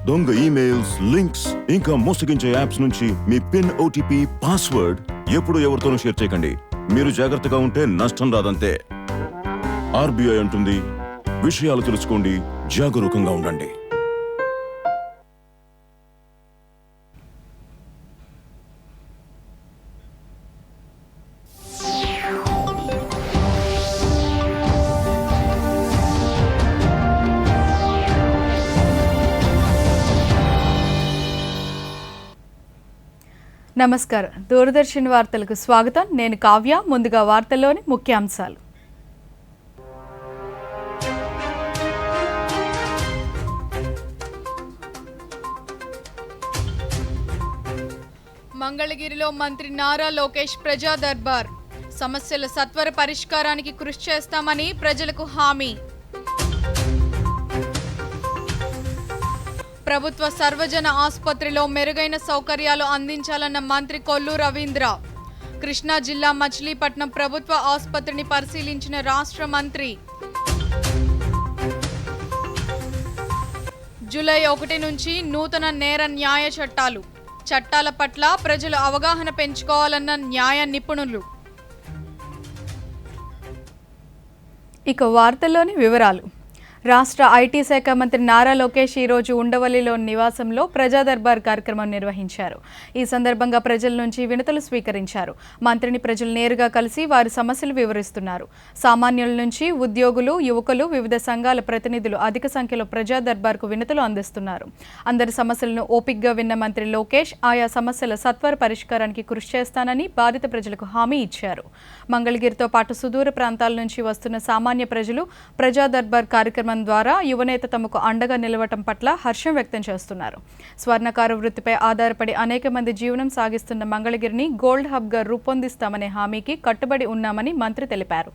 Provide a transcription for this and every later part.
దొంగ emails, links ఇంకా మోసగించే apps నుంచి మీ పిన్, ఓటీపీ, పాస్వర్డ్ ఎప్పుడు ఎవరితోనూ షేర్ చేయకండి. మీరు జాగ్రత్తగా ఉంటే నష్టం రాదంతే. ఆర్బీఐ అంటుంది, విషయాలు తెలుసుకోండి, జాగరూకంగా ఉండండి. నమస్కారం. దూరదర్శన్ వార్తలకు స్వాగతం. నేను కావ్య. ముందుగా వార్తల్లోని ముఖ్యాంశాలు. మంగళగిరిలో మంత్రి నారా లోకేష్ ప్రజా దర్బార్. సమస్యల సత్వర పరిష్కారానికి కృషి చేస్తామని ప్రజలకు హామీ. ప్రభుత్వ సర్వజన ఆసుపత్రిలో మెరుగైన సౌకర్యాలు అందించాలన్న మంత్రి కొల్లు రవీంద్ర. కృష్ణా జిల్లా మచిలీపట్నం ప్రభుత్వ ఆసుపత్రిని పరిశీలించిన రాష్ట్ర మంత్రి. జూలై 1 నుంచి నూతన నేర న్యాయ చట్టాల పట్ల ప్రజలు అవగాహన పెంచుకోవాలన్న న్యాయ నిపుణులు. ఇక వార్తల్లోని వివరాలు. రాష్ట్ర ఐటీ శాఖ మంత్రి నారా లోకేష్ ఈరోజు ఉండవల్లిలోని నివాసంలో ప్రజా దర్బార్ కార్యక్రమం నిర్వహించారు. ఈ సందర్భంగా ప్రజల నుంచి వినతులు స్వీకరించారు. మంత్రిని ప్రజలు నేరుగా కలిసి వారి సమస్యలు వివరిస్తున్నారు. సామాన్యుల నుంచి ఉద్యోగులు, యువకులు, వివిధ సంఘాల ప్రతినిధులు అధిక సంఖ్యలో ప్రజా దర్బార్కు వినతులు అందిస్తున్నారు. అందరి సమస్యలను ఓపికగా విన్న మంత్రి లోకేష్ ఆయా సమస్యల సత్వర పరిష్కారానికి కృషి చేస్తానని బాధిత ప్రజలకు హామీ ఇచ్చారు. మంగళగిరితో పాటు సుదూర ప్రాంతాల నుంచి వస్తున్న సామాన్య ప్రజలు ప్రజా దర్బార్ కార్యక్రమం ద్వారా యువనేత తమకు అండగా నిలవటం పట్ల హర్షం వ్యక్తం చేస్తున్నారు. స్వర్ణకార వృత్తిపై ఆధారపడి అనేక మంది జీవనం సాగిస్తున్న మంగళగిరిని గోల్డ్ హబ్గా రూపొందిస్తామనే హామీకి కట్టుబడి ఉన్నామని మంత్రి తెలిపారు.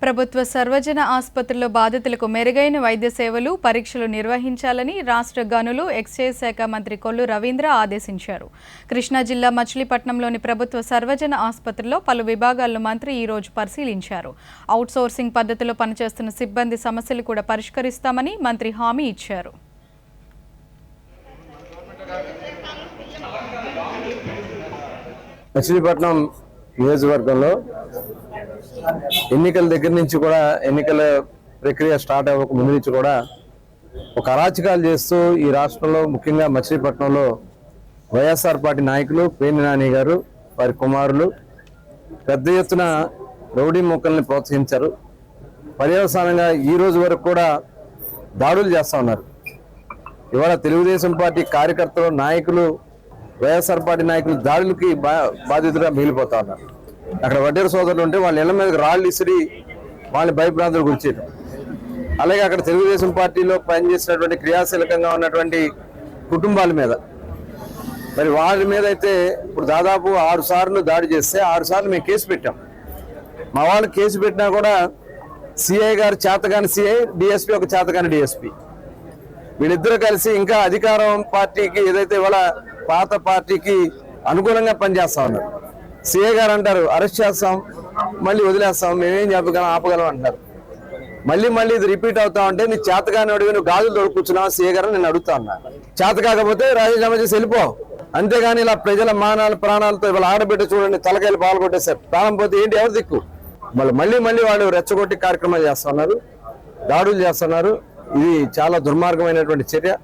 ప్రభుత్వ సర్వజన ఆసుపత్రుల్లో బాధితులకు మెరుగైన వైద్య సేవలు, పరీక్షలు నిర్వహించాలని రాష్ట్ర గనులు, ఎక్సైజ్ శాఖ మంత్రి కొల్లు రవీంద్ర ఆదేశించారు. కృష్ణా జిల్లా మచిలీపట్నంలోని ప్రభుత్వ సర్వజన ఆసుపత్రిలో పలు విభాగాలను మంత్రి ఈరోజు పరిశీలించారు. అవుట్సోర్సింగ్ పద్ధతిలో పనిచేస్తున్న సిబ్బంది సమస్యలు కూడా పరిష్కరిస్తామని మంత్రి హామీ ఇచ్చారు. మచిలీపట్నం నియోజకవర్గంలో ఎన్నికల దగ్గర నుంచి కూడా, ఎన్నికల ప్రక్రియ స్టార్ట్ అవ్వక ముందు నుంచి కూడా ఒక అరాచకాలు చేస్తూ ఈ రాష్ట్రంలో, ముఖ్యంగా మచిలీపట్నంలో వైఎస్ఆర్ పార్టీ నాయకులు పేర్ని నాని గారు, వారి కుమారులు పెద్ద ఎత్తున రౌడీ మొక్కల్ని ప్రోత్సహించారు. పర్యవసానంగా ఈ రోజు వరకు కూడా దాడులు చేస్తూ ఉన్నారు. ఇవాళ తెలుగుదేశం పార్టీ కార్యకర్తలు, నాయకులు, వైఎస్ఆర్ పార్టీ నాయకులు దాడులకి బాధితులుగా మిగిలిపోతా ఉన్నారు. అక్కడ వడ్డేరు సోదరులు ఉంటే వాళ్ళ ఇళ్ల మీద రాళ్ళు ఇసిరి వాళ్ళని భయభ్రాంతులు గురిచేయడం. అలాగే అక్కడ తెలుగుదేశం పార్టీలో పనిచేసినటువంటి, క్రియాశీలకంగా ఉన్నటువంటి కుటుంబాల మీద, మరి వాళ్ళ మీద అయితే ఇప్పుడు దాదాపు 6 సార్లు దాడి చేస్తే 6 సార్లు మేము కేసు పెట్టాం. మా వాళ్ళు కేసు పెట్టినా కూడా సిఐ గారు చేతగాని సిఐ, డిఎస్పీ ఒక చేతగాని డిఎస్పీ, వీళ్ళిద్దరూ కలిసి ఇంకా అధికారం పార్టీకి, ఏదైతే ఇవాళ పాత పార్టీకి అనుకూలంగా పనిచేస్తా ఉన్నారు. సిఏ గారు అంటారు అరెస్ట్ చేస్తాం, మళ్ళీ వదిలేస్తాం, మేమేం చెప్పగలం, ఆపగలం అంటారు. మళ్ళీ ఇది రిపీట్ అవుతా ఉంటే నీ చేతగాని అడిగి నువ్వు గాజులు దొరుకుతున్నావు సిఏ గారు నేను అడుగుతా ఉన్నా. చేత కాకపోతే రాజీనామా చేసి వెళ్ళిపో, అంతేగాని ఇలా ప్రజల మానాలు ప్రాణాలతో ఇవాళ ఆడబిడ్డ చూడండి తలకాయలు పాల్గొట్టేసారు. ప్రాణం పోతే ఏంటి, ఎవరు దిక్కు? మళ్ళీ వాళ్ళు రెచ్చగొట్టి కార్యక్రమాలు చేస్తున్నారు, దాడులు చేస్తున్నారు. ఇది చాలా దుర్మార్గమైనటువంటి చర్య.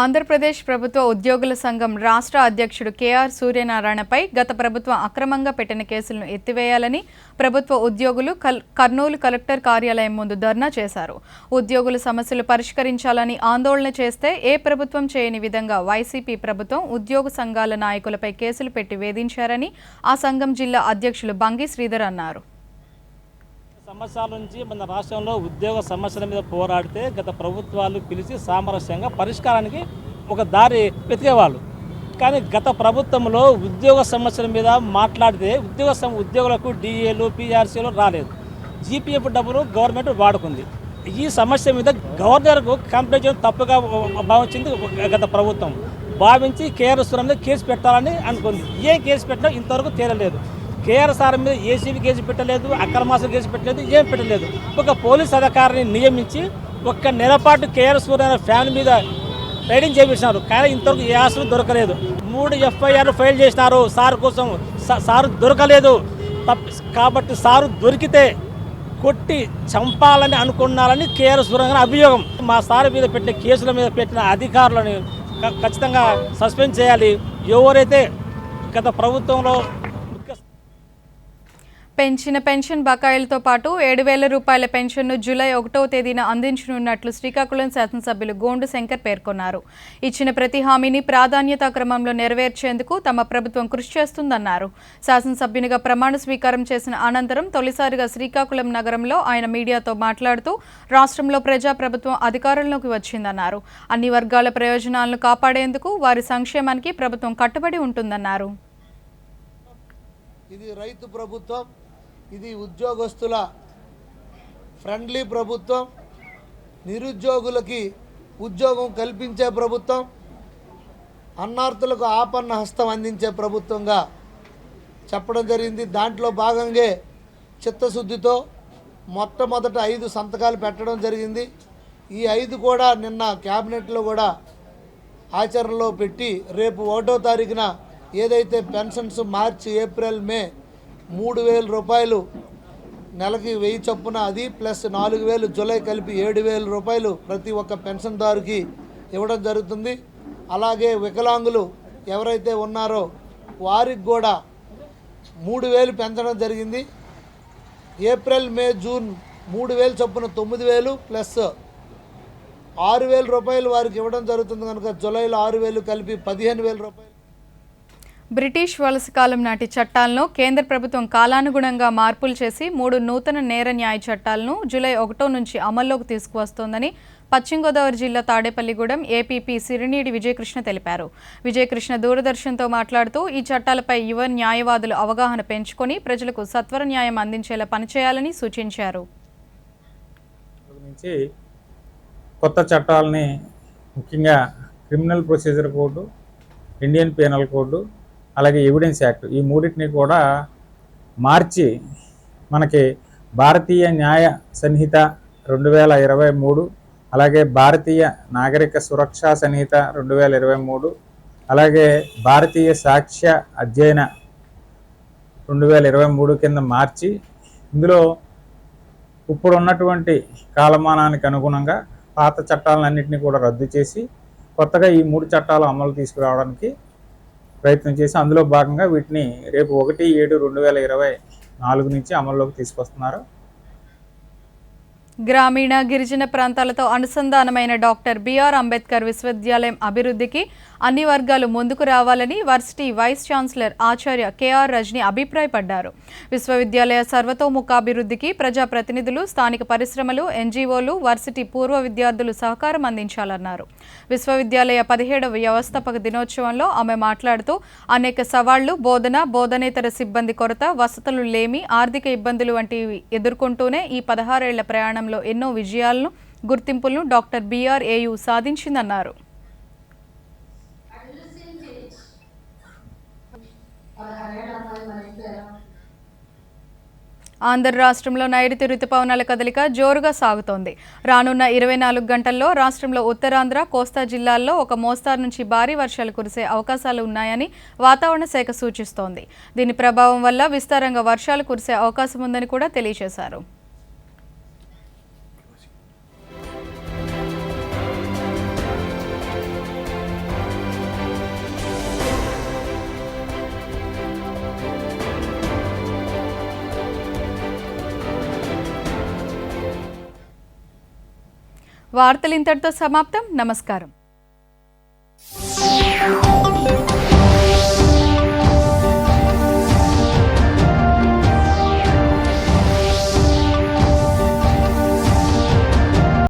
ఆంధ్రప్రదేశ్ ప్రభుత్వ ఉద్యోగుల సంఘం రాష్ట్ర అధ్యక్షుడు కేఆర్ సూర్యనారాయణపై గత ప్రభుత్వం అక్రమంగా పెట్టిన కేసులను ఎత్తివేయాలని ప్రభుత్వ ఉద్యోగులు కర్నూలు కలెక్టర్ కార్యాలయం ముందు ధర్నా చేశారు. ఉద్యోగుల సమస్యలు పరిష్కరించాలని ఆందోళన చేస్తే ఏ ప్రభుత్వం చేయని విధంగా వైసీపీ ప్రభుత్వం ఉద్యోగ సంఘాల నాయకులపై కేసులు పెట్టి వేధించారని ఆ సంఘం జిల్లా అధ్యక్షులు బంగి శ్రీధర్ అన్నారు. సంవత్సరాల నుంచి మన రాష్ట్రంలో ఉద్యోగ సమస్యల మీద పోరాడితే గత ప్రభుత్వాలు పిలిచి సామరస్యంగా పరిష్కారానికి ఒక దారి వెతికేవాళ్ళు. కానీ గత ప్రభుత్వంలో ఉద్యోగ సమస్యల మీద మాట్లాడితే ఉద్యోగులకు డిఏలు పిఆర్సీలు రాలేదు. జీపీఎఫ్ డబ్బులు గవర్నమెంట్ వాడుకుంది. ఈ సమస్య మీద గవర్నర్కు కంప్లైంట్ చేయడం తప్పుగా భావించింది గత ప్రభుత్వం. భావించి కేఆర్ సార్ మీద కేసు పెట్టాలని అనుకుంది. ఏ కేసు పెట్టినా ఇంతవరకు తేలలేదు. కేఆర్ సార్ మీద ఏసీబీ కేసు పెట్టలేదు, అక్రమాసులు కేసు పెట్టలేదు, ఏం పెట్టలేదు. ఒక పోలీస్ అధికారిని నియమించి ఒక్క నెలపాటు కేఆర్ సూర్య ఫ్యామిలీ మీద రైడింగ్ చేయించినారు. కానీ ఇంతవరకు ఏ ఆస్తులు దొరకలేదు. 3 ఎఫ్ఐఆర్లు ఫైల్ చేసినారు సార్ కోసం. సారు దొరకలేదు. కాబట్టి సారు దొరికితే కొట్టి చంపాలని అనుకున్నారని కేఆర్ సూర్య అభియోగం. మా సార్ మీద పెట్టిన కేసుల మీద పెట్టిన అధికారులను ఖచ్చితంగా సస్పెండ్ చేయాలి. ఎవరైతే గత ప్రభుత్వంలో పెంచిన పెన్షన్ బకాయిలతో పాటు 7,000 రూపాయల పెన్షన్ను జూలై 1వ తేదీన అందించనున్నట్లు శ్రీకాకుళం శాసనసభ్యులు గోండు శంకర్ పేర్కొన్నారు. ఇచ్చిన ప్రతి హామీని ప్రాధాన్యతా క్రమంలో నెరవేర్చేందుకు తమ ప్రభుత్వం కృషి చేస్తుందన్నారు. శాసనసభ్యునిగా ప్రమాణ స్వీకారం చేసిన అనంతరం తొలిసారిగా శ్రీకాకుళం నగరంలో ఆయన మీడియాతో మాట్లాడుతూ రాష్ట్రంలో ప్రజాప్రభుత్వం అధికారంలోకి వచ్చిందన్నారు. అన్ని వర్గాల ప్రయోజనాలను కాపాడేందుకు వారి సంక్షేమానికి ప్రభుత్వం కట్టుబడి ఉంటుందన్నారు. ఇది రైతు ప్రభుత్వం, ఇది ఉద్యోగస్తుల ఫ్రెండ్లీ ప్రభుత్వం, నిరుద్యోగులకి ఉద్యోగం కల్పించే ప్రభుత్వం, అన్నార్థులకు ఆపన్న హస్తం అందించే ప్రభుత్వంగా చెప్పడం జరిగింది. దాంట్లో భాగంగా చిత్తశుద్ధితో మొట్టమొదట 5 సంతకాలు పెట్టడం జరిగింది. ఈ 5 కూడా నిన్న క్యాబినెట్లో కూడా ఆచరణలో పెట్టి రేపు 1వ తారీఖున ఏదైతే పెన్షన్స్ మార్చి, ఏప్రిల్, మే 3,000 రూపాయలు నెలకి 1000 చొప్పున అది ప్లస్ 4,000 జూలై కలిపి 7,000 రూపాయలు ప్రతి ఒక్క పెన్షన్దారుకి ఇవ్వడం జరుగుతుంది. అలాగే వికలాంగులు ఎవరైతే ఉన్నారో వారికి కూడా 3,000 పెంచడం జరిగింది. ఏప్రిల్, మే, జూన్ 3,000 చొప్పున 9,000 ప్లస్ 6,000 రూపాయలు వారికి ఇవ్వడం జరుగుతుంది. కనుక జూలైలో 6,000 కలిపి 15,000 రూపాయలు. బ్రిటిష్ వలస కాలం నాటి చట్టాలను కేంద్ర ప్రభుత్వం కాలానుగుణంగా మార్పులు చేసి 3 నూతన నేర న్యాయ చట్టాలను జూలై 1 నుంచి అమల్లోకి తీసుకువస్తోందని పశ్చిమ గోదావరి జిల్లా తాడేపల్లిగూడెం ఏపీపీ సిరినీడి విజయకృష్ణ తెలిపారు. విజయకృష్ణ దూరదర్శన్తో మాట్లాడుతూ ఈ చట్టాలపై యువ న్యాయవాదులు అవగాహన పెంచుకొని ప్రజలకు సత్వర న్యాయం అందించేలా పనిచేయాలని సూచించారు. కొత్త చట్టాలని ముఖ్యంగా criminal procedure code, Indian penal code, అలాగే ఎవిడెన్స్ యాక్ట్, ఈ మూడింటిని కూడా మార్చి మనకి భారతీయ న్యాయ సంహిత 2023, అలాగే భారతీయ నాగరిక సురక్షా సంహిత 2023, అలాగే భారతీయ సాక్ష్య అధ్యయన 2023 కింద మార్చి ఇందులో ఇప్పుడు ఉన్నటువంటి కాలమానానికి అనుగుణంగా పాత చట్టాలన్నింటినీ కూడా రద్దు చేసి కొత్తగా ఈ 3 చట్టాలు అమలు తీసుకురావడానికి ప్రయత్నం చేసి అందులో భాగంగా వీటిని రేపు 1/7/2024 నుంచి అమల్లోకి తీసుకొస్తున్నారు. గ్రామీణ గిరిజన ప్రాంతాలతో అనుసంధానమైన డాక్టర్ బిఆర్ అంబేద్కర్ విశ్వవిద్యాలయం అభివృద్ధికి అన్ని వర్గాలు ముందుకు రావాలని వర్సిటీ వైస్ ఛాన్సలర్ ఆచార్య కేఆర్ రజని అభిప్రాయపడ్డారు. విశ్వవిద్యాలయ సర్వతోముఖాభివృద్ధికి ప్రజాప్రతినిధులు, స్థానిక పరిశ్రమలు, ఎన్జీఓలు, వర్సిటీ పూర్వ విద్యార్థులు సహకారం అందించాలన్నారు. విశ్వవిద్యాలయ 17వ వ్యవస్థాపక దినోత్సవంలో ఆమె మాట్లాడుతూ అనేక సవాళ్లు, బోధనేతర సిబ్బంది కొరత, వసతులు లేమి, ఆర్థిక ఇబ్బందులు వంటివి ఎదుర్కొంటూనే ఈ 16 ఏళ్ల ప్రయాణంలో ఎన్నో విజయాలను, గుర్తింపులను డాక్టర్ బిఆర్ఏయు సాధించిందన్నారు. ఆంధ్ర రాష్ట్రంలో నైరుతి రుతుపవనాల కదలిక జోరుగా సాగుతోంది. రానున్న 24 గంటల్లో రాష్ట్రంలో ఉత్తరాంధ్ర, కోస్తా జిల్లాల్లో ఒక మోస్తారు నుంచి భారీ వర్షాలు కురిసే అవకాశాలు ఉన్నాయని వాతావరణ శాఖ సూచిస్తోంది. దీని ప్రభావం వల్ల విస్తారంగా వర్షాలు కురిసే అవకాశం ఉందని కూడా తెలియజేశారు. వార్తలు ఇంతటితో సమాప్తం. నమస్కారం.